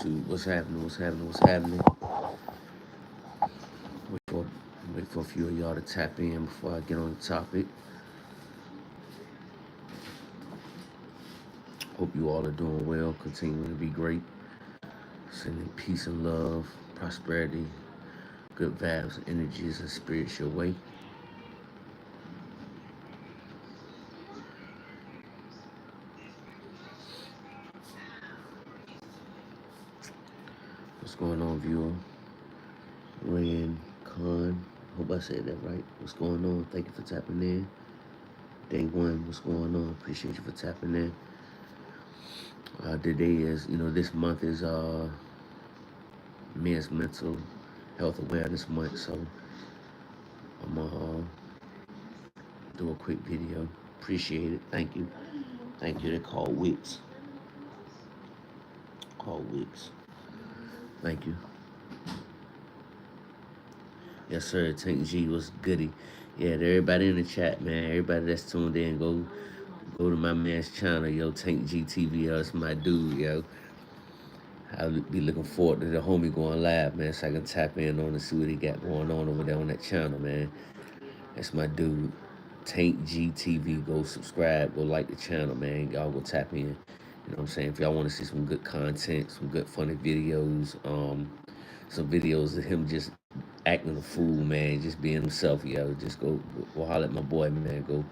YouTube? What's happening? What's happening? What's happening? For, wait for a few of y'all to tap in before I get on the topic. Hope you all are doing well, continuing to be great. Sending peace and love, prosperity, good vibes, energies, and spirits your way. What's going on, viewer? Rand Khan. Hope I said that right. What's going on? Thank you for tapping in. Day one, what's going on? Appreciate you for tapping in. Today is, this month is Men's Mental Health Awareness Month, so I'm gonna do a quick video. Appreciate it. Thank you. Thank you. They call Wix. Call Wix. Thank you. Yes, sir. Tank G was goody. Yeah, to everybody in the chat, man. Everybody that's tuned in, go to my man's channel, yo. Tank G TV, yo. That's my dude, yo. I'll be looking forward to the homie going live, man, so I can tap in on and see what he got going on over there on that channel, man. That's my dude. Tank G TV. Go subscribe. Go like the channel, man. Y'all go tap in. You know what I'm saying? If y'all want to see some good content, some good funny videos, some videos of him just acting a fool, man, just being himself, yo. Just go holler at my boy, man. Go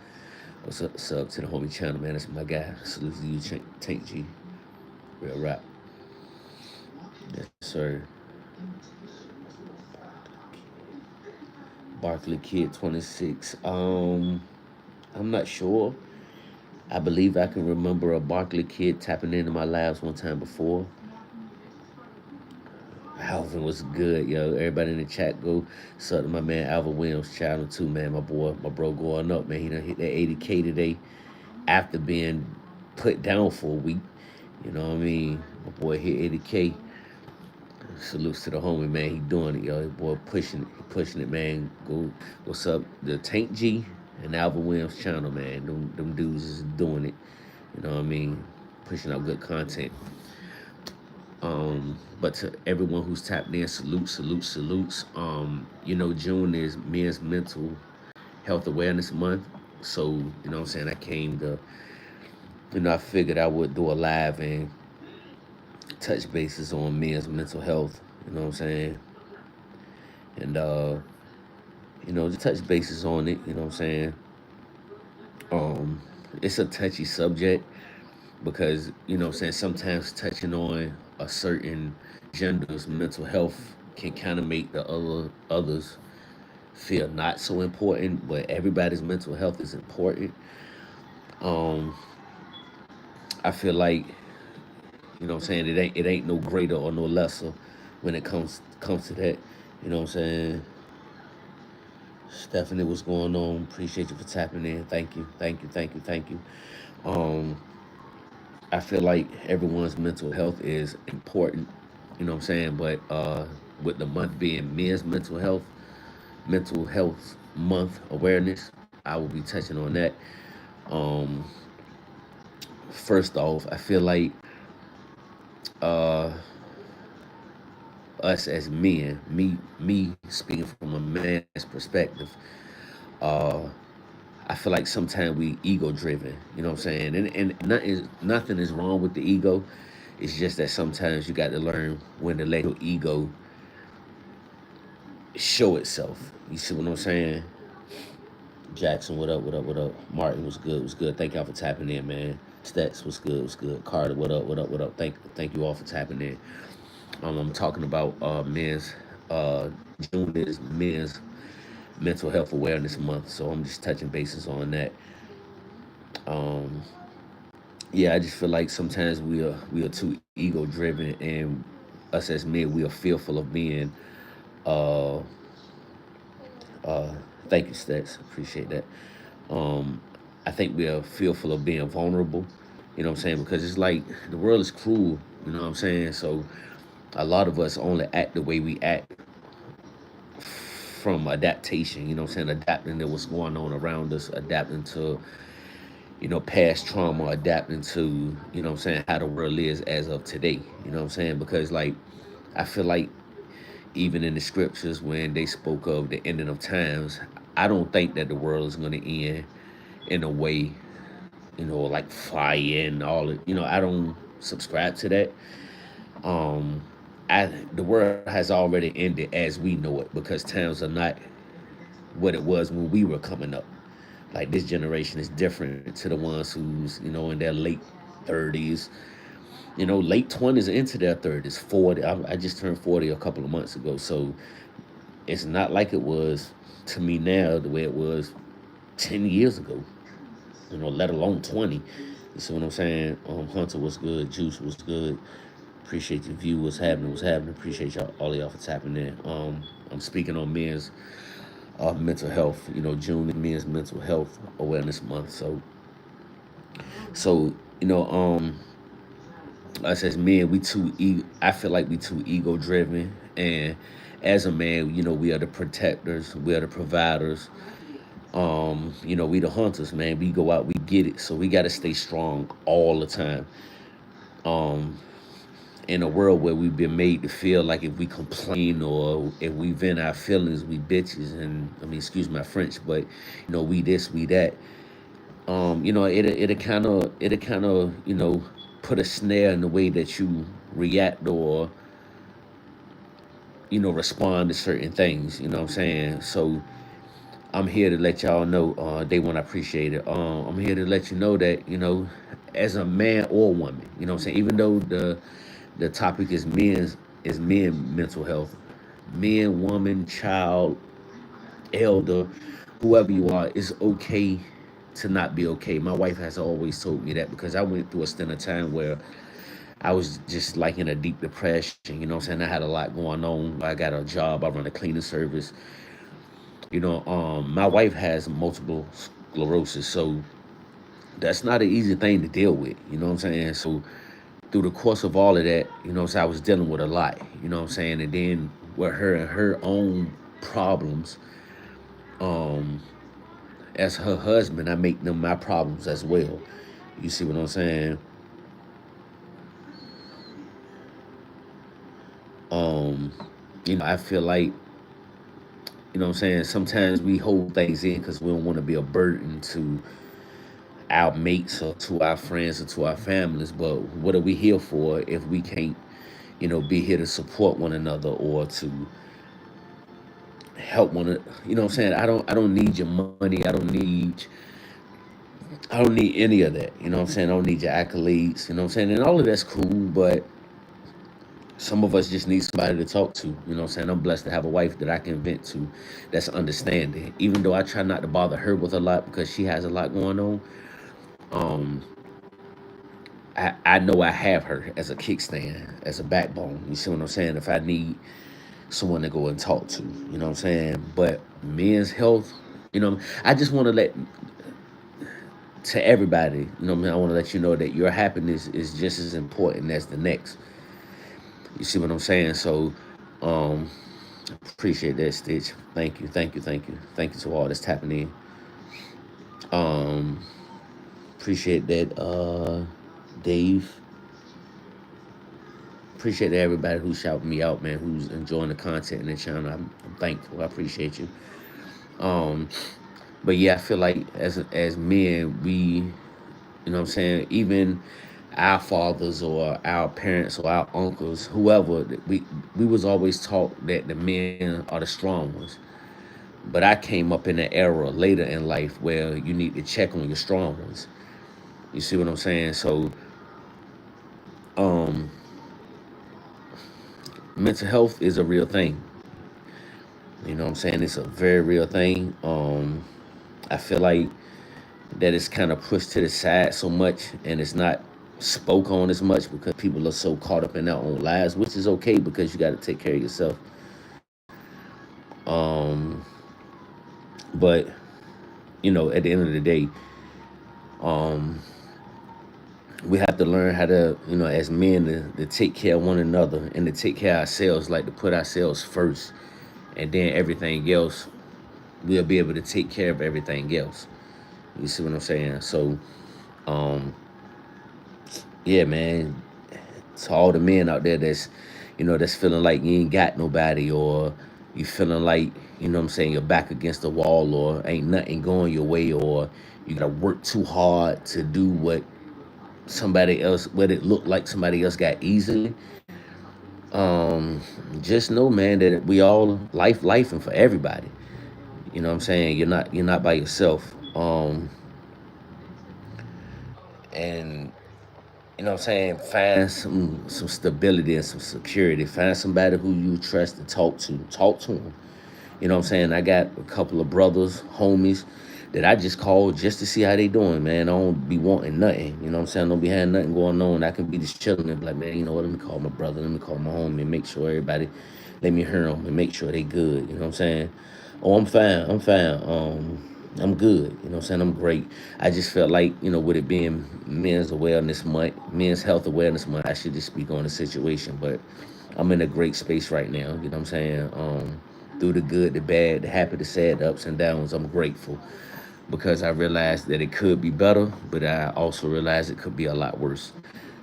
what's up to the homie channel, man. That's my guy. Salute to you, Tank G. Real rap. Yes, sir. Barkley Kid 26. I'm not sure. I believe I can remember a Barkley Kid tapping into my lives one time before. Alvin was good, yo. Everybody in the chat go sub to my man Alvin Williams channel too, man. My bro going up, man. He done hit that 80K today after being put down for a week. You know what I mean? My boy hit 80K. Salutes to the homie, man. He doing it, yo. His boy pushing it, man. Go what's up? The Tank G and Alvin Williams channel, man. Them dudes is doing it. You know what I mean? Pushing out good content. But to everyone who's tapped in, salutes. June is Men's Mental Health Awareness Month. So, you know what I'm saying? I came to, I figured I would do a live and touch bases on men's mental health. You know what I'm saying? And, just touch bases on it. You know what I'm saying? It's a touchy subject because, you know what I'm saying, sometimes touching on a certain gender's mental health can kind of make the others feel not so important, but everybody's mental health is important. I feel like, you know what I'm saying, it ain't no greater or no lesser when it comes to that. You know what I'm saying? Stephanie, what's going on? Appreciate you for tapping in. Thank you. I feel like everyone's mental health is important, you know what I'm saying? But with the month being men's mental health month awareness, I will be touching on that. Um, First off, I feel like uh, us as men, me speaking from a man's perspective, uh, I feel like sometimes we ego driven, you know what I'm saying? And nothing is wrong with the ego. It's just that sometimes you got to learn when to let your ego show itself. You see what I'm saying? Jackson, what up, what up, what up? Martin, was good, was good. Thank y'all for tapping in, man. Stats, was good, was good. Carter, what up, what up, what up? Thank you all for tapping in. I'm talking about men's June is men's mental health awareness month, so I'm just touching bases on that. Um, yeah, I just feel like sometimes we are too ego driven, and us as men we are fearful of being. Uh, uh, Thank you, Stats. Appreciate that. Um, I think we are fearful of being vulnerable. You know what I'm saying? Because it's like the world is cruel. You know what I'm saying? So a lot of us only act the way we act from adaptation. You know what I'm saying? Adapting to what's going on around us, adapting to past trauma adapting to, what I'm saying, how the world is as of today. You know what I'm saying? Because like I feel like even in the scriptures when they spoke of the ending of times, I don't think that the world is gonna end in a way, like fire and all it. I don't subscribe to that. Um the world has already ended as we know it because times are not what it was when we were coming up. Like this generation is different to the ones who's in their late 30s, late 20s into their 30s, 40. I just turned 40 a couple of months ago, so it's not like it was to me now the way it was 10 years ago. Let alone 20. You see what I'm saying? Hunter was good, Juice was good. Appreciate your view. What's happening? What's happening? Appreciate y'all, all of y'all for tapping in. I'm speaking on men's mental health. June is Men's Mental Health Awareness Month. So us as men, I feel like we too ego driven, and as a man, we are the protectors, we are the providers. We the hunters, man. We go out, we get it. So we got to stay strong all the time. Um, in a world where we've been made to feel like if we complain or if we vent our feelings, we bitches. And I mean, excuse my French, but we this, we that. It'll kind of put a snare in the way that you react or respond to certain things. You know what I'm saying? So I'm here to let y'all know. Day one, I appreciate it. I'm here to let you know that as a man or woman, what I'm saying. Even though the topic is men mental health, men, woman, child, elder, whoever you are, it's okay to not be okay. My wife has always told me that because I went through a stint of time where I was just like in a deep depression. I'm saying? I had a lot going on. I got a job, I run a cleaning service. My wife has multiple sclerosis, so that's not an easy thing to deal with. You know what I'm saying? So through the course of all of that, so I was dealing with a lot. You know what I'm saying? And then with her and her own problems, um, as her husband, I make them my problems as well. You see what I'm saying? Um, I feel like, what I'm saying, sometimes we hold things in because we don't want to be a burden to our mates or to our friends or to our families. But what are we here for if we can't, be here to support one another or to help you know what I'm saying? I don't need your money. I don't need any of that. You know what I'm saying? I don't need your accolades. You know what I'm saying? And all of that's cool, but some of us just need somebody to talk to. You know what I'm saying? I'm blessed to have a wife that I can vent to that's understanding. Even though I try not to bother her with a lot because she has a lot going on. Um, I know I have her as a kickstand, as a backbone. You see what I'm saying? If I need someone to go and talk to, you know what I'm saying? But men's health, I just want to let to everybody, I want to let you know that your happiness is just as important as the next. You see what I'm saying? So, um, appreciate that, Stitch. Thank you, thank you, thank you, thank you to all that's tapping in. Um, appreciate that, Dave. Appreciate everybody who's shouting me out, man. Who's enjoying the content in the channel. I'm thankful. I appreciate you. Um, but yeah, I feel like as men, what I'm saying, even our fathers or our parents or our uncles, whoever, we was always taught that the men are the strong ones. But I came up in an era later in life where you need to check on your strong ones. You see what I'm saying? So, um, mental health is a real thing. You know what I'm saying? It's a very real thing. I feel like that it's kind of pushed to the side so much and it's not spoke on as much because people are so caught up in their own lives, which is okay because you got to take care of yourself. Um, but at the end of the day, um, we have to learn how to, as men, to take care of one another and to take care of ourselves, like to put ourselves first, and then everything else, we'll be able to take care of everything else. You see what I'm saying? So, Um, yeah, man. To all the men out there that's feeling like you ain't got nobody, or you feeling like, what I'm saying, you're back against the wall, or ain't nothing going your way, or you gotta work too hard to do what it looked like somebody else got easily. Um, just know, man, that we all life and for everybody. You know what I'm saying? You're not by yourself. And what I'm saying, find some stability and some security. Find somebody who you trust to talk to. Talk to them. You know what I'm saying? I got a couple of brothers, homies that I just call just to see how they doing, man. I don't be wanting nothing. You know what I'm saying? I don't be having nothing going on. I can be just chilling and be like, man, you know what? Let me call my brother. Let me call my homie and make sure everybody, let me hear them and make sure they good. You know what I'm saying? Oh, I'm fine. I'm fine. I'm good. You know what I'm saying? I'm great. I just felt like, with it being Men's Health Awareness Month, I should just speak on the situation. But I'm in a great space right now. You know what I'm saying? Through the good, the bad, the happy, the sad, the ups and downs, I'm grateful because I realized that it could be better, but I also realized it could be a lot worse.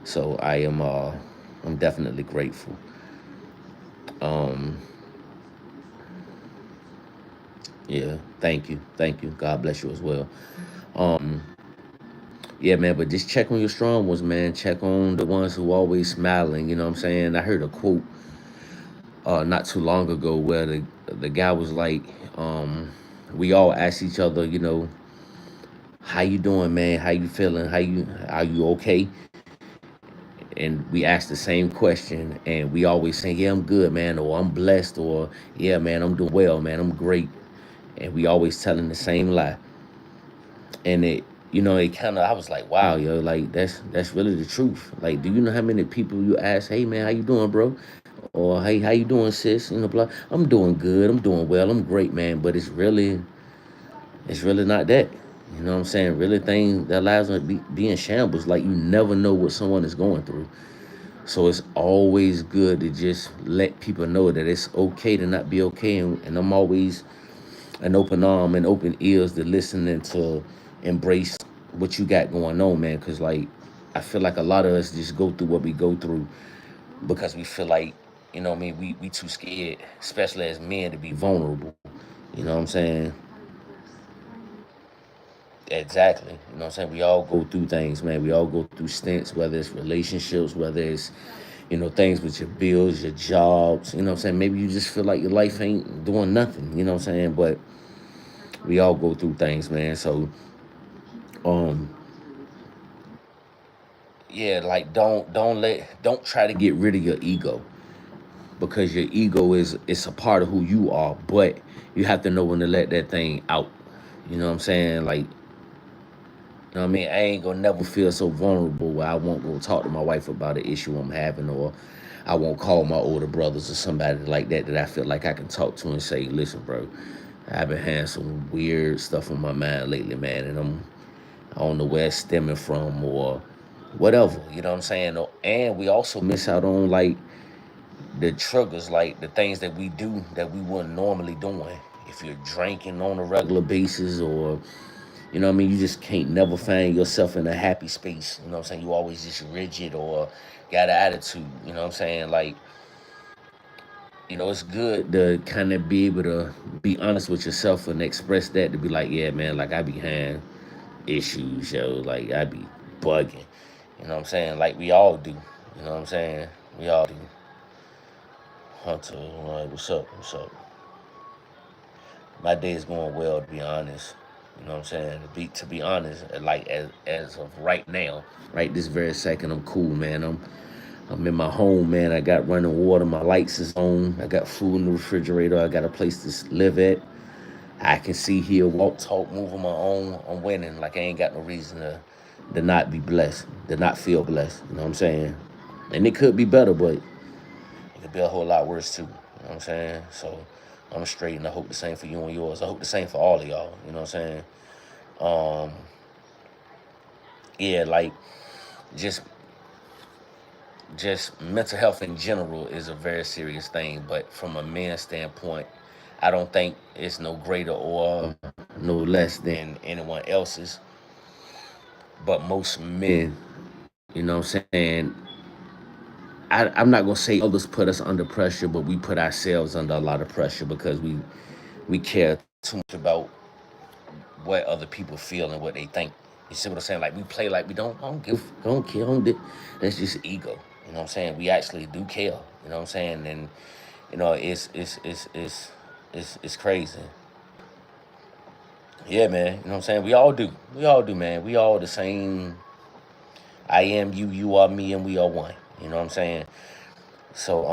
So I'm definitely grateful. Um, yeah, thank you. God bless you as well. Yeah, man, but just check on your strong ones, man. Check on the ones who always smiling. You know what I'm saying? I heard a quote not too long ago where the guy was like, um, we all ask each other, how you doing, man? How you feeling? Are you okay? And we ask the same question, and we always say, yeah, I'm good, man, or I'm blessed, or yeah, man, I'm doing well, man, I'm great. And we always telling the same lie. And it kind of, I was like, wow, yo, like that's really the truth. Like, do you know how many people you ask, hey, man, how you doing, bro? Or hey, how you doing, sis? Blah. I'm doing good. I'm doing well. I'm great, man. But it's really not that. You know what I'm saying? Really, things their lives are be in shambles. Like, you never know what someone is going through. So it's always good to just let people know that it's okay to not be okay. And I'm always an open arm and open ears to listen and to embrace what you got going on, man. Cause like I feel like a lot of us just go through what we go through because we feel like, what I mean, we too scared, especially as men, to be vulnerable. You know what I'm saying? Exactly. You know what I'm saying? We all go through things, man. We all go through stints, whether it's relationships, whether it's, things with your bills, your jobs. You know what I'm saying? Maybe you just feel like your life ain't doing nothing. You know what I'm saying? But we all go through things, man. So, um, yeah, like don't try to get rid of your ego because your ego is it's a part of who you are, but you have to know when to let that thing out. You know what I'm saying? Like, you know what I mean? I ain't gonna never feel so vulnerable where I won't go talk to my wife about an issue I'm having, or I won't call my older brothers or somebody like that I feel like I can talk to and say, listen, bro, I've been having some weird stuff on my mind lately, man, and I don't know where it's stemming from or whatever. You know what I'm saying? And we also miss out on like the triggers, like the things that we do that we wouldn't normally doing. If you're drinking on a regular basis, or what I mean, you just can't never find yourself in a happy space. You know what I'm saying? You always just rigid or got an attitude. You know what I'm saying? Like, it's good to kind of be able to be honest with yourself and express that, to be like, yeah, man, like I be having issues, yo. Like I be bugging. You know what I'm saying? Like we all do. You know what I'm saying? We all do. Hunter, like, what's up? What's up? My day is going well, to be honest. You know what I'm saying? To be honest, like as of right now, right this very second, I'm cool, man. I'm in my home, man. I got running water. My lights is on. I got food in the refrigerator. I got a place to live at. I can see, here, walk, talk, move on my own. I'm winning. Like I ain't got no reason to not be blessed, to not feel blessed. You know what I'm saying? And it could be better, but it could be a whole lot worse too. You know what I'm saying? So I'm straight, and I hope the same for you and yours. I hope the same for all of y'all. You know what I'm saying? Um, yeah, like just just mental health in general is a very serious thing. But from a man's standpoint, I don't think it's no greater or no less than anyone else's. But most men, you know what I'm saying, I'm not gonna say others put us under pressure, but we put ourselves under a lot of pressure because we care too much about what other people feel and what they think. You see what I'm saying? Like we play like we don't give, don't care, that's just ego. You know what I'm saying? We actually do care. You know what I'm saying? And you know, it's crazy. Yeah, man. You know what I'm saying? We all do. We all do, man. We all the same. I am you, you are me, and we are one. You know what I'm saying? So,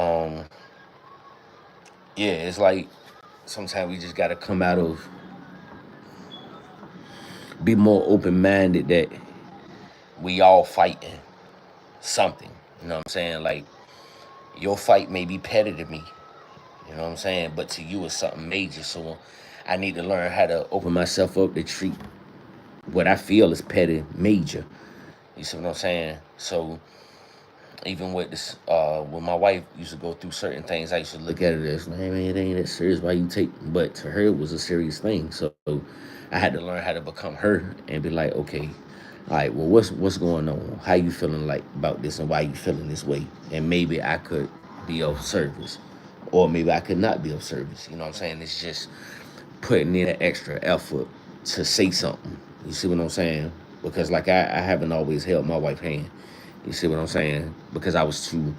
yeah, it's like sometimes we just gotta come out of, be more open minded that we all fighting something. You know what I'm saying? Like your fight may be petty to me. You know what I'm saying? But to you, it's something major. So I need to learn how to open myself up to treat what I feel is petty major. You see what I'm saying? So even with this, when my wife used to go through certain things, I used to look at it as, man, it ain't that serious. Why you take? But to her, it was a serious thing. So I had to learn how to become her and be like, okay, all right, well, what's going on? How you feeling like about this, and why you feeling this way? And maybe I could be of service, or maybe I could not be of service. You know what I'm saying? It's just putting in an extra effort to say something. You see what I'm saying? Because like I haven't always held my wife's hand. You see what I'm saying? Because I was too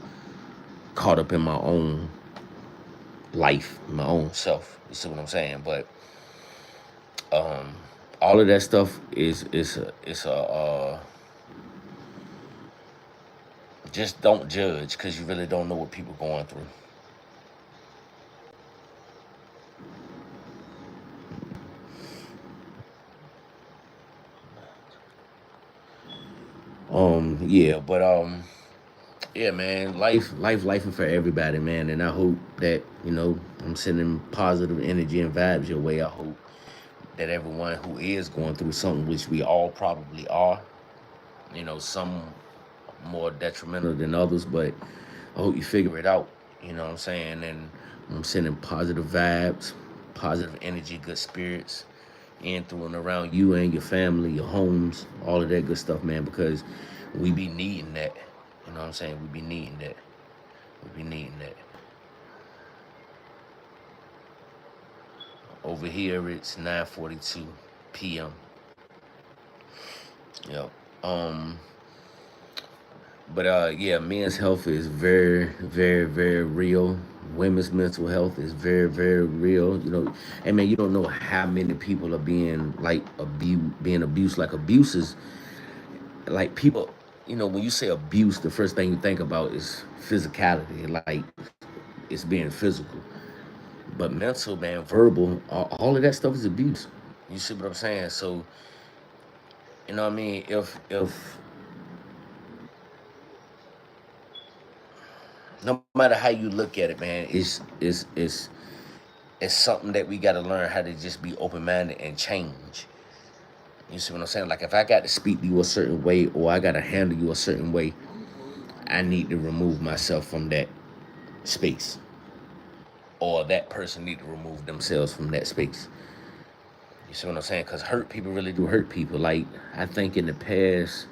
caught up in my own life, my own self. You see what I'm saying? But um, all of that stuff is just don't judge because you really don't know what people going through. Yeah, but yeah, man, life for everybody, man. And I hope that, I'm sending positive energy and vibes your way. I hope that everyone who is going through something, which we all probably are, some more detrimental than others, but I hope you figure it out. You know what I'm saying? And I'm sending positive vibes, positive energy, good spirits in through and around you and your family, your homes, all of that good stuff, man, because we be needing that. You know what I'm saying? We be needing that. We be needing that. Over here it's 9:42 p.m. Yep. Um, but yeah, men's health is very, very, very real. Women's mental health is very, very real. And man, you don't know how many people are being like abused. Like abuses, like people, when you say abuse, the first thing you think about is physicality, like it's being physical. But mental, man, verbal, all of that stuff is abuse. You see what I'm saying? So, you know what I mean? If no matter how you look at it, man, it's something that we got to learn how to just be open minded and change. You see what I'm saying? Like if I got to speak to you a certain way or I got to handle you a certain way, I need to remove myself from that space, or that person need to remove themselves from that space. You see what I'm saying? Because hurt people really do hurt people. Like I think in the past,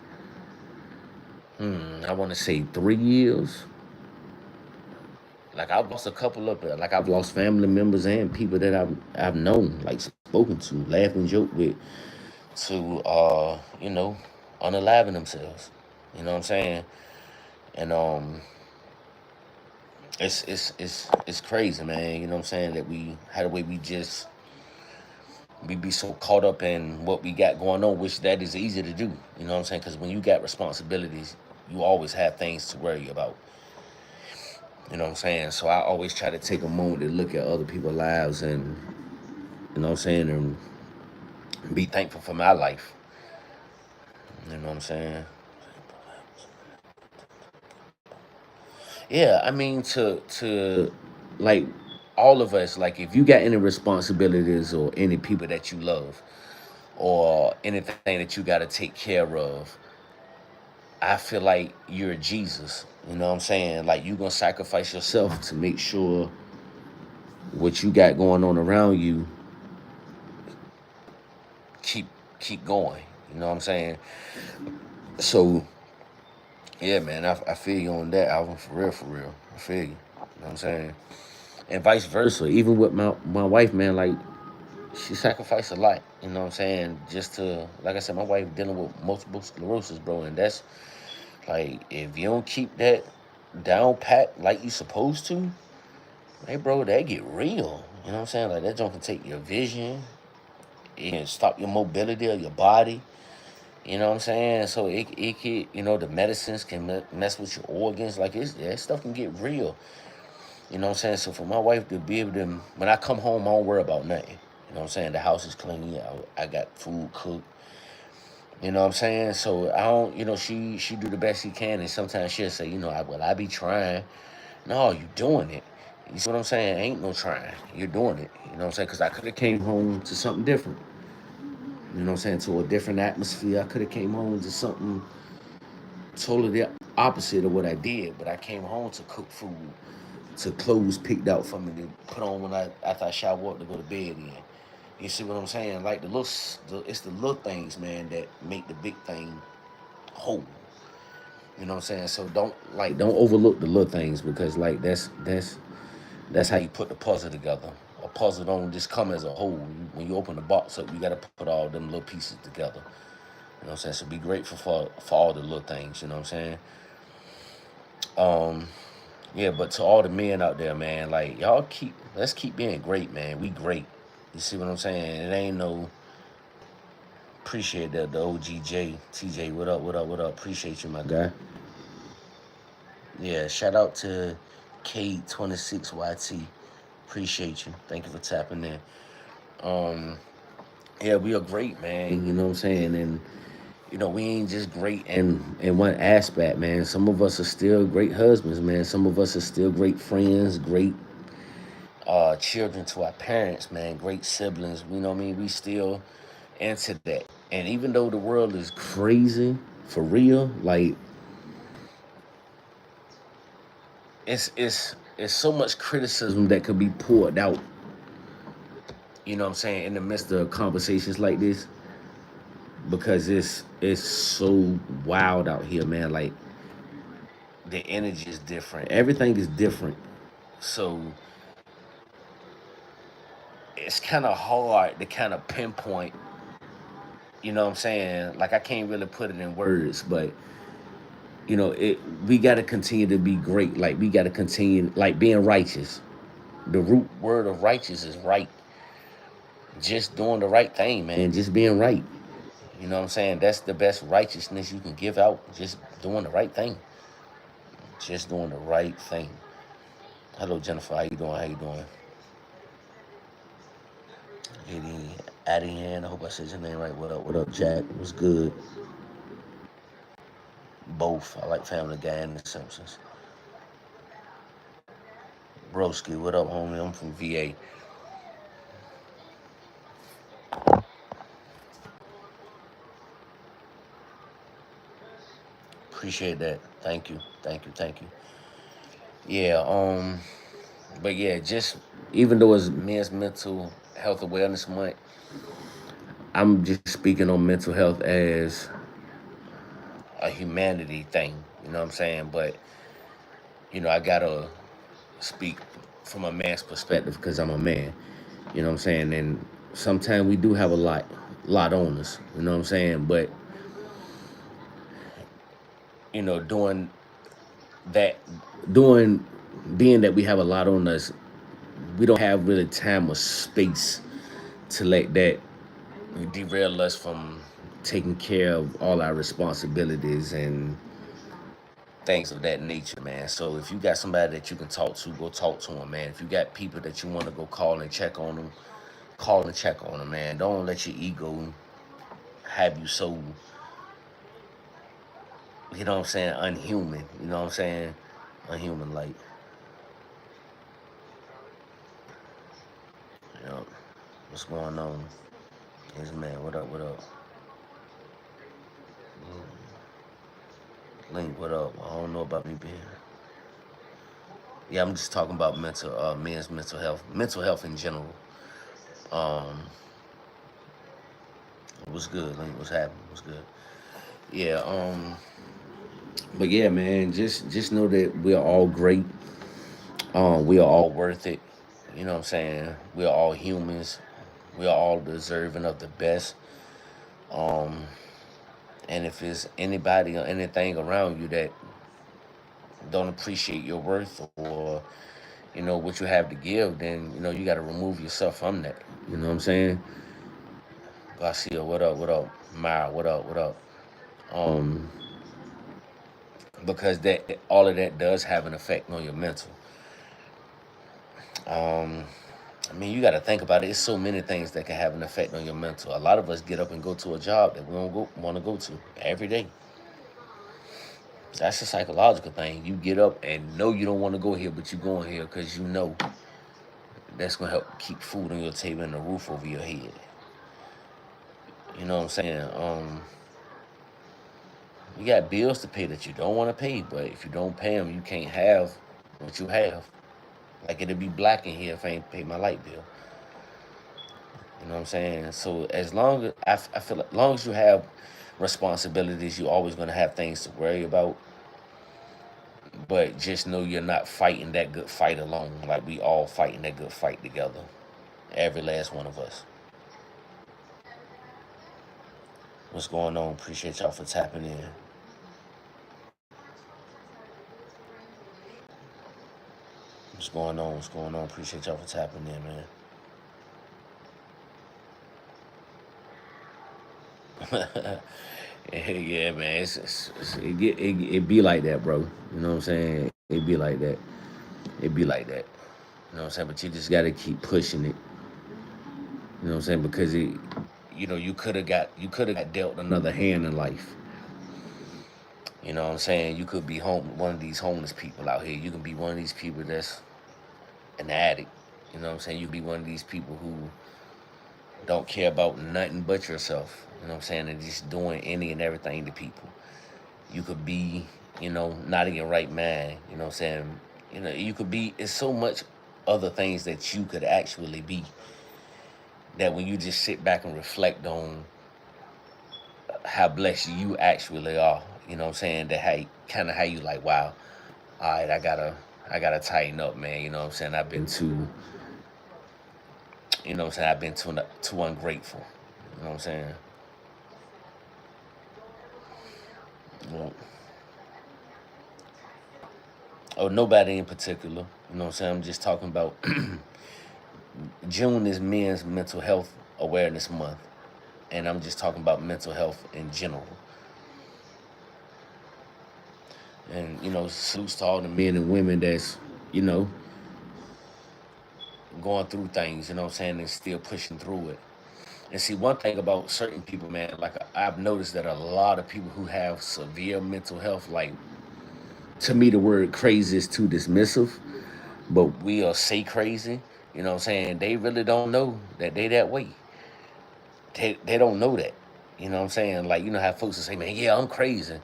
I want to say 3 years. Like I've lost a couple of, like I've lost family members and people that I've known, like spoken to, laughed and joked with, to unaliving themselves. You know what I'm saying? And it's crazy, man. You know what I'm saying? That we had a way we be so caught up in what we got going on, which that is easy to do. You know what I'm saying? Because when you got responsibilities, you always have things to worry about. You know what I'm saying? So I always try to take a moment to look at other people's lives and, you know what I'm saying, and be thankful for my life. You know what I'm saying? Yeah, I mean to like all of us, like if you got any responsibilities or any people that you love or anything that you got to take care of, I feel like you're Jesus. You know what I'm saying? Like you gonna sacrifice yourself to make sure what you got going on around you keep keep going. You know what I'm saying? So yeah, man, I feel you on that album for real, for real. I feel you. You know what I'm saying? And vice versa. Even with my wife, man, like she sacrificed a lot. You know what I'm saying? Just to, like I said, my wife dealing with multiple sclerosis, bro, and that's like if you don't keep that down pat like you supposed to, hey, bro, that get real. You know what I'm saying? Like that junk can take your vision, it can stop your mobility of your body. You know what I'm saying? So it could, the medicines can mess with your organs. Like that stuff can get real. You know what I'm saying? So for my wife to be able to, when I come home, I don't worry about nothing. You know what I'm saying? The house is clean. I got food cooked. You know what I'm saying? So I don't, she do the best she can, and sometimes she'll say, I be trying. No, you doing it. You see what I'm saying? Ain't no trying. You're doing it. You know what I'm saying? Because I could have came home to something different. You know what I'm saying? To a different atmosphere. I could have came home to something totally the opposite of what I did. But I came home to cook food, to clothes picked out for me to put on when after I shower up to go to bed in. You see what I'm saying? Like it's the little things, man, that make the big thing whole. You know what I'm saying? So don't overlook the little things because like that's how you put the puzzle together. A puzzle don't just come as a whole. When you open the box up, you got to put all them little pieces together. You know what I'm saying? So be grateful for all the little things. You know what I'm saying? Um, yeah. But to all the men out there, man, like let's keep being great, man. We great. You see what I'm saying? It ain't no appreciate that the OGJ TJ. What up? What up? What up? Appreciate you, my guy. Yeah. Shout out to K26YT. Appreciate you. Thank you for tapping in. Um, yeah, we are great, man. You know what I'm saying? And we ain't just great in one aspect, man. Some of us are still great husbands, man. Some of us are still great friends, great children to our parents, man. Great siblings. You know what I mean? We still into that. And even though the world is crazy for real, like it's so much criticism that could be poured out. You know what I'm saying? In the midst of conversations like this, because it's so wild out here, man. Like the energy is different. Everything is different. So it's kind of hard to kind of pinpoint, you know what I'm saying? Like I can't really put it in words, but we got to continue to be great. Like we got to continue like being righteous. The root word of righteous is right. Just doing the right thing, man. Just being right. You know what I'm saying? That's the best righteousness you can give out. Just doing the right thing. Just doing the right thing. Hello, Jennifer. How you doing? How you doing? Eddie, Addy, I hope I said your name right. What up? What up, Jack? What's good? Both. I like Family Guy and The Simpsons. Broski, what up, homie? I'm from VA. Appreciate that. Thank you. Thank you. Thank you. Yeah. But yeah, just even though it's Men's Mental Health Awareness Month, I'm just speaking on mental health as a humanity thing. You know what I'm saying? But I gotta speak from a man's perspective because I'm a man. You know what I'm saying? And sometimes we do have a lot on us. You know what I'm saying? But doing that, doing being that we have a lot on us, we don't have really time or space to let that derail us from taking care of all our responsibilities and things of that nature, man. So if you got somebody that you can talk to, go talk to them, man. If you got people that you want to go call and check on them, call and check on them, man. Don't let your ego have you so, you know what I'm saying, unhuman. You know what I'm saying? Unhuman, like, what's going on? Yes, man, what up, what up? Link, what up? I don't know about me being. Yeah, I'm just talking about men's mental health in general. Um, what's good, Link? What's happening? What's was good. Yeah. But yeah, man, just know that we're all great. We are all worth it. You know what I'm saying? We are all humans. We are all deserving of the best. Um, and if it's anybody or anything around you that don't appreciate your worth or what you have to give, then you got to remove yourself from that. You know what I'm saying? Garcia, what up? What up? Mara, what up? What up? Um, because that all of that does have an effect on your mental. Um, I mean, you got to think about it. It's so many things that can have an effect on your mental. A lot of us get up and go to a job that we don't want to go to every day. That's a psychological thing. You get up and know you don't want to go here, but you going here because you know that's gonna help keep food on your table and a roof over your head. You know what I'm saying? You got bills to pay that you don't want to pay, but if you don't pay them, you can't have what you have. Like it'll be black in here if I ain't pay my light bill. You know what I'm saying? So as long as I feel like, as long as you have responsibilities, you're always gonna have things to worry about. But just know you're not fighting that good fight alone. Like we all fighting that good fight together. Every last one of us. What's going on? Appreciate y'all for tapping in. What's going on? What's going on? Appreciate y'all for tapping in, man. Yeah, man. It be like that, bro. You know what I'm saying? It be like that. It be like that. You know what I'm saying? But you just gotta keep pushing it. You know what I'm saying? Because you could have got dealt another hand in life. You know what I'm saying? You could be one of these homeless people out here. You can be one of these people that's an addict. You know what I'm saying? You could be one of these people who don't care about nothing but yourself. You know what I'm saying? And just doing any and everything to people. You could be, not in your right mind. You know what I'm saying? You could be. It's so much other things that you could actually be. That when you just sit back and reflect on how blessed you actually are, you know what I'm saying? That how you like, wow, all right, I gotta tighten up, man. You know what I'm saying? I've been too ungrateful. You know what I'm saying? You know, oh, nobody in particular. You know what I'm saying? I'm just talking about June is Men's Mental Health Awareness Month, and I'm just talking about mental health in general. And salutes to all the men and women that's you know going through things. You know what I'm saying? And still pushing through it. And see, one thing about certain people, man, like I've noticed that a lot of people who have severe mental health, like to me, the word crazy is too dismissive, but we'll say crazy. You know what I'm saying? They really don't know that they that way. They don't know that. You know what I'm saying? Like, how folks will say, man, yeah, I'm crazy.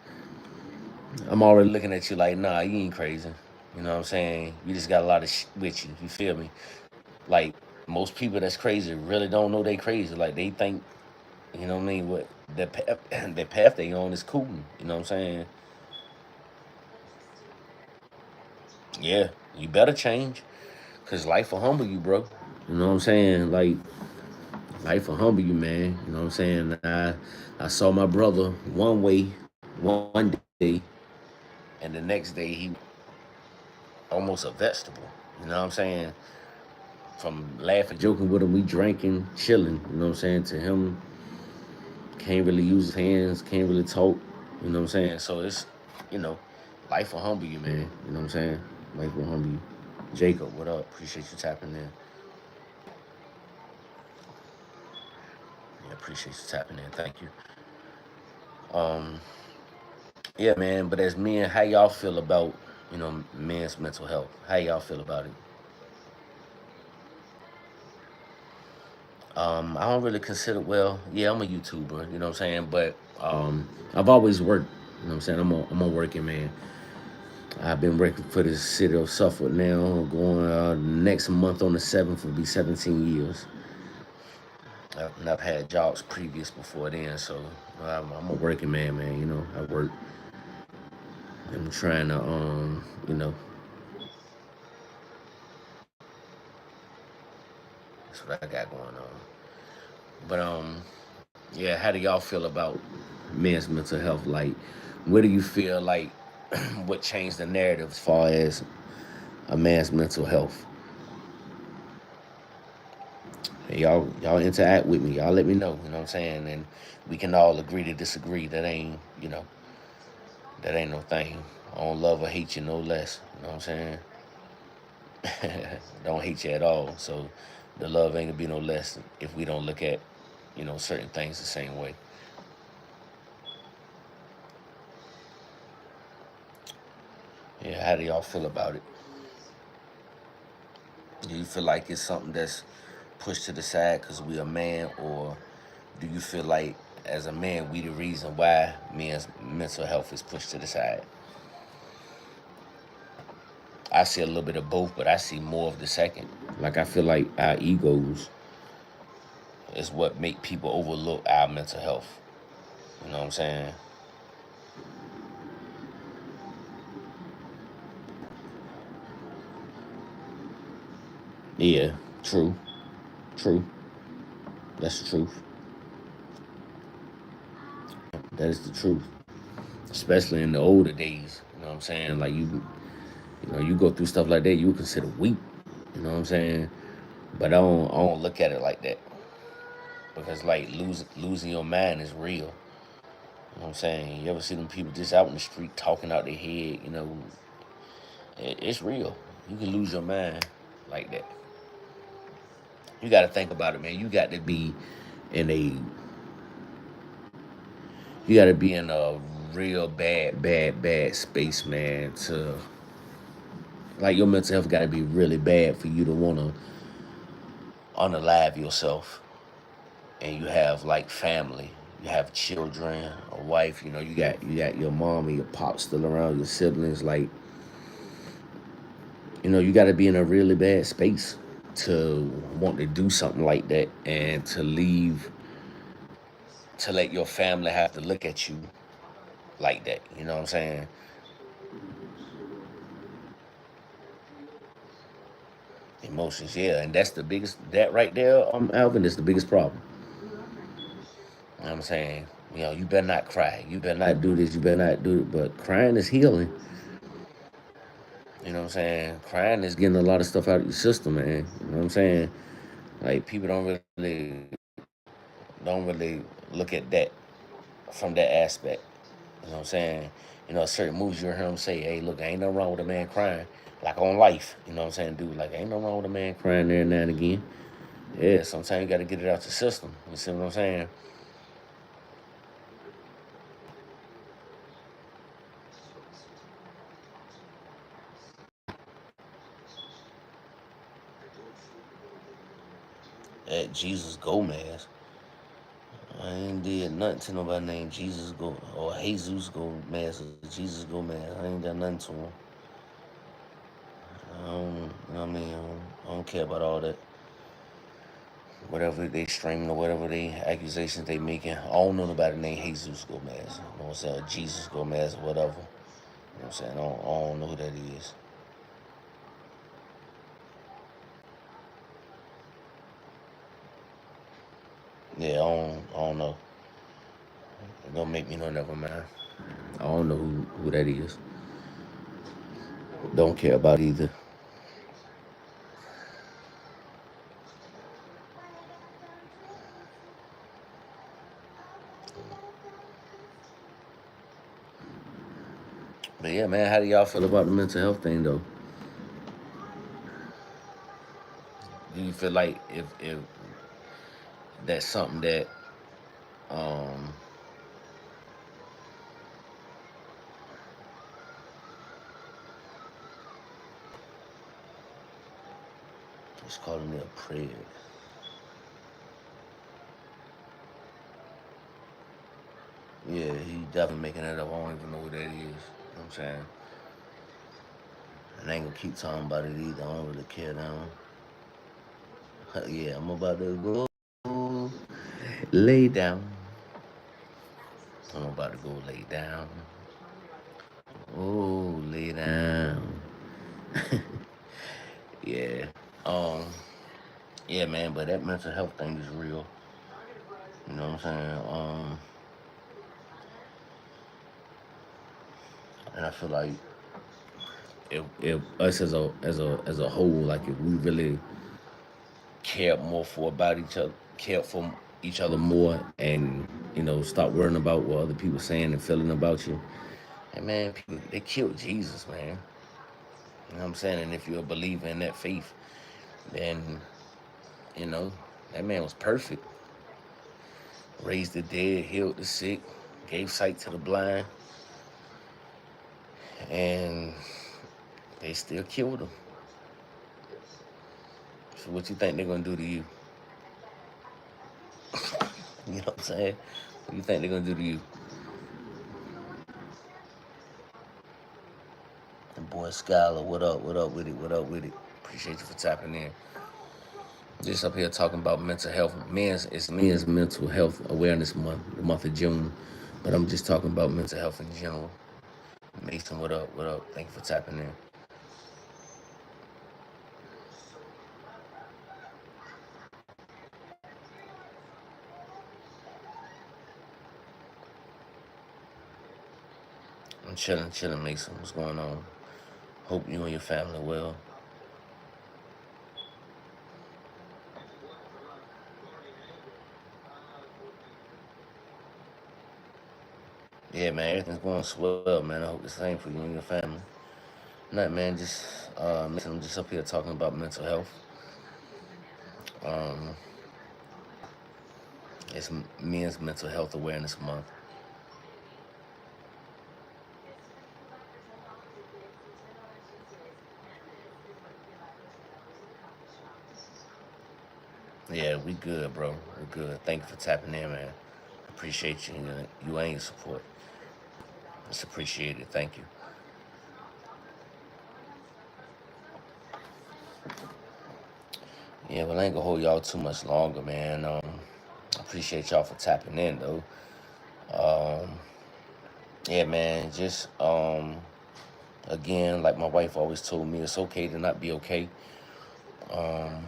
I'm already looking at you like, nah, you ain't crazy. You know what I'm saying? You just got a lot of with you. You feel me? Like, most people that's crazy really don't know they crazy. Like, they think, you know what I mean? What the path, the path they on is cool. You know what I'm saying? Yeah, you better change. Because life will humble you, bro. You know what I'm saying? Like, life will humble you, man. You know what I'm saying? I saw my brother one way, one day, and the next day he almost a vegetable. You know what I'm saying? From laughing, joking with him, we drinking, chilling. You know what I'm saying? To him, can't really use his hands, can't really talk. You know what I'm saying? So you know, life will humble you, man. You know what I'm saying? Life will humble you. Jacob, what up? Appreciate you tapping in. Yeah, appreciate you tapping in. Thank you. Um, yeah, man. But as men, how y'all feel about men's mental health? How y'all feel about it? I don't really consider. Well, yeah, I'm a YouTuber. You know what I'm saying? But I've always worked. You know what I'm saying? I'm a working man. I've been working for the city of Suffolk now. Going next month on the 7th will be 17 years. And I've had jobs previous before then, so I'm a working man, man. You know, I work. I'm trying to, you know, that's what I got going on. But yeah. How do y'all feel about men's mental health? Like, where do you feel like what changed the narrative as far as a man's mental health? Hey, y'all interact with me. Y'all let me know. You know what I'm saying? And we can all agree to disagree. That ain't, you know, that ain't no thing. I don't love or hate you no less. You know what I'm saying? Don't hate you at all. So the love ain't gonna be no less if we don't look at, you know, certain things the same way. Yeah, how do y'all feel about it? Do you feel like it's something that's pushed to the side because we a man, or do you feel like as a man we the reason why men's mental health is pushed to the side? I see a little bit of both, but I see more of the second. Like I feel like our egos is what make people overlook our mental health. You know what I'm saying? Yeah, true, true. That's the truth. That is the truth. Especially in the older days. You know what I'm saying? Like you know, you go through stuff like that, you would consider weak. You know what I'm saying? But I don't look at it like that because like losing your mind is real. You know what I'm saying? You ever see them people just out in the street talking out their head? You know, it's real. You can lose your mind like that. You got to think about it, man. In a, you got to be in a real bad space, man. To like your mental health got to be really bad for you to want to unalive yourself. And you have like family, you have children, a wife. You know, you got your mom and your pop still around, your siblings. Like, you know, you got to be in a really bad space to want to do something like that and to leave, to let your family have to look at you like that. You know what I'm saying? Emotions, yeah, and that's the biggest. That right there, Alvin, is the biggest problem. You know what I'm saying? You know, you better not cry. You better not do this. You better not do it. But crying is healing. You know what I'm saying? Crying is getting a lot of stuff out of your system, man. You know what I'm saying? Like people don't really look at that from that aspect. You know what I'm saying? You know, certain movies you hear him say, "Hey, look, ain't nothing wrong with a man crying." Like on life, you know what I'm saying, dude? Like ain't nothing wrong with a man crying there now and again. Yeah, sometimes you got to get it out the system. You see what I'm saying? At Jesus Gomez, I ain't did nothing to nobody named Jesus Go or Jesus Gomez or Jesus Gomez. I ain't done nothing to him. I don't, you know what I mean? I don't care about all that. Whatever they streaming or whatever they accusations they making. I don't know nobody named Jesus Gomez. You know what I'm saying? Or Jesus Gomez or whatever. You know what I'm saying? I don't know who that is. Yeah, I don't know. It don't make me no never mind. I don't know who that is. Don't care about either. But yeah, man, how do y'all feel about the mental health thing though? Do you feel like if that's something that um it's calling me a prayer? Yeah, he definitely making that up. I don't even know who that is. You know what I'm saying? And I ain't gonna keep talking about it either. I don't really care now. Yeah, I'm about to go. Lay down. I'm about to go lay down. Oh, lay down. Yeah. Um. Yeah, man. But that mental health thing is real. You know what I'm saying? And I feel like if us as a whole, like if we really cared more for about each other, cared for each other more, and stop worrying about what other people saying and feeling about you. And man, people they killed Jesus, man. You know what I'm saying? And if you're a believer in that faith, then you know that man was perfect. Raised the dead, healed the sick, gave sight to the blind, and they still killed him. So what you think they're gonna do to you? You know what I'm saying? What do you think they're gonna do to you? And boy Skylar, what up? What up with it? What up with it? Appreciate you for tapping in. Just up here talking about mental health. Men's mental health awareness month, the month of June. But I'm just talking about mental health in general. Mason, what up? What up? Thank you for tapping in. I'm chilling, Mason. What's going on? Hope you and your family well. Yeah, man, everything's going swell, man. I hope the same for you and your family. Not, man, just listen, I'm just up here talking about mental health. Um, it's Men's Mental Health Awareness Month. Yeah, we good, bro. We good. Thank you for tapping in, man. Appreciate you and your support. It's appreciated. Thank you. Yeah, well, I ain't gonna hold y'all too much longer, man. Appreciate y'all for tapping in, though. Um, yeah, man. Just again, like my wife always told me, it's okay to not be okay. Um,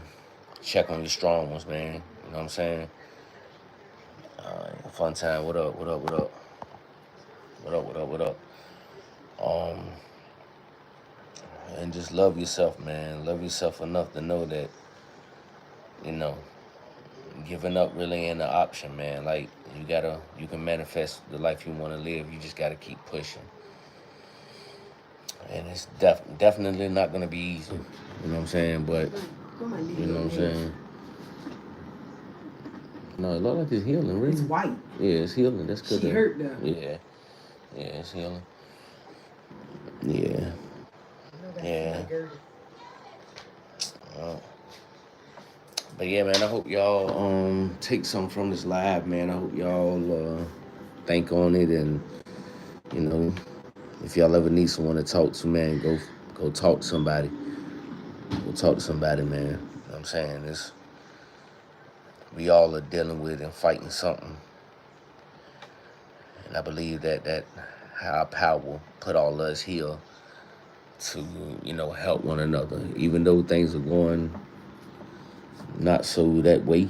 check on your strong ones, man. You know what I'm saying? Fun time. What up? What up? What up? What up? What up? What up? Um, and just love yourself, man. Love yourself enough to know that you know giving up really ain't an option, man. Like you can manifest the life you want to live. You just gotta keep pushing, and it's definitely not gonna be easy. You know what I'm saying? But you know what I'm saying? No, it looks like it's healing, really. It's white. Yeah, it's healing. That's good. She hurt though. Yeah, yeah, it's healing. Yeah, yeah. Uh, but yeah, man, I hope y'all take something from this live, man. I hope y'all think on it, and you know, if y'all ever need someone to talk to, man, go talk to somebody. Go talk to somebody, man. You know what I'm saying? We all are dealing with and fighting something, and I believe that our power put all us here to help one another, even though things are going not so that way.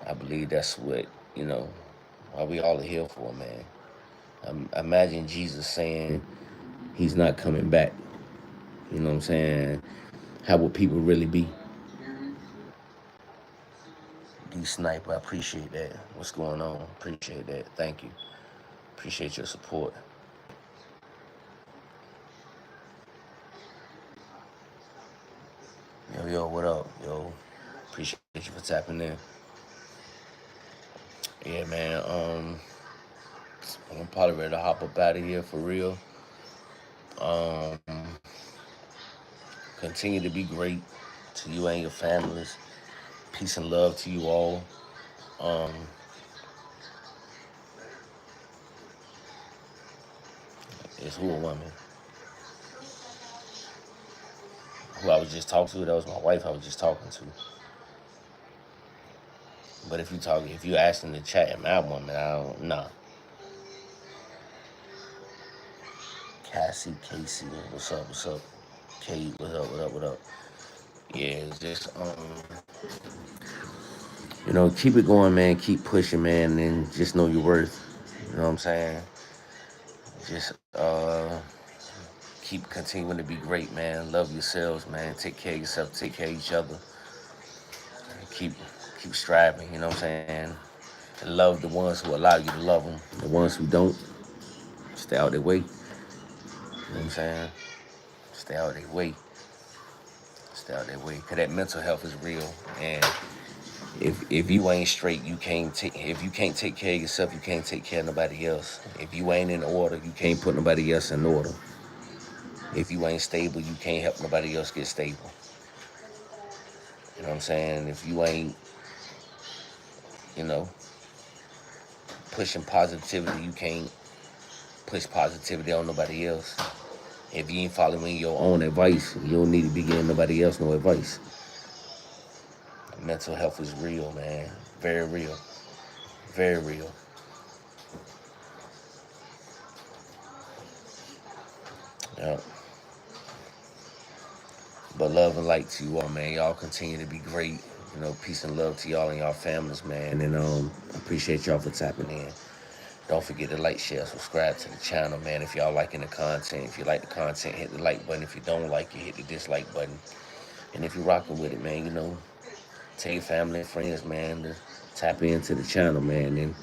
I believe that's what why we all are here for, man. Imagine Jesus saying he's not coming back. You know what I'm saying? How would people really be? D Sniper, I appreciate that. What's going on? Appreciate that. Thank you. Appreciate your support. Yo, what up? Yo, appreciate you for tapping in. Yeah, man. I'm probably ready to hop up out of here for real. Um, Continue to be great to you and your families. Peace and love to you all. Um, it's who a woman who I was just talking to. That was my wife I was just talking to. But if you asking the chat, am I a woman? I don't. Nah. Casey, what's up? What's up? Kate, what's up? What up? What up? Yeah, it's just keep it going, man. Keep pushing, man, and just know your worth. You know what I'm saying? Just keep continuing to be great, man. Love yourselves, man. Take care of yourself. Take care of each other. Keep keep striving. You know what I'm saying? And love the ones who allow you to love them. The ones who don't, stay out their way. You know what I'm saying? Stay out their way. Stay out their way. Cause that mental health is real, and if you ain't straight, you can't take. If you can't take care of yourself, you can't take care of nobody else. If you ain't in order, you can't put nobody else in order. If you ain't stable, you can't help nobody else get stable. You know what I'm saying? If you ain't, you know, pushing positivity, you can't push positivity on nobody else. If you ain't following your own advice, you don't need to be giving nobody else no advice. Mental health is real, man. Very real. Very real. Yeah. But love and light to you all, man. Y'all continue to be great. Peace and love to y'all and y'all families, man. And I appreciate y'all for tapping in. Don't forget to like, share, subscribe to the channel, man. If y'all liking the content, if you like the content, hit the like button. If you don't like it, hit the dislike button. And if you're rocking with it, man, tell your family and friends, man, to tap into the channel, man. And,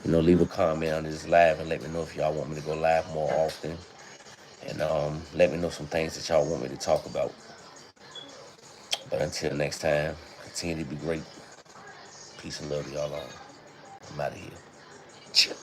leave a comment on this live and let me know if y'all want me to go live more often. And let me know some things that y'all want me to talk about. But until next time, continue to be great. Peace and love to y'all all. I'm out of here. Chill.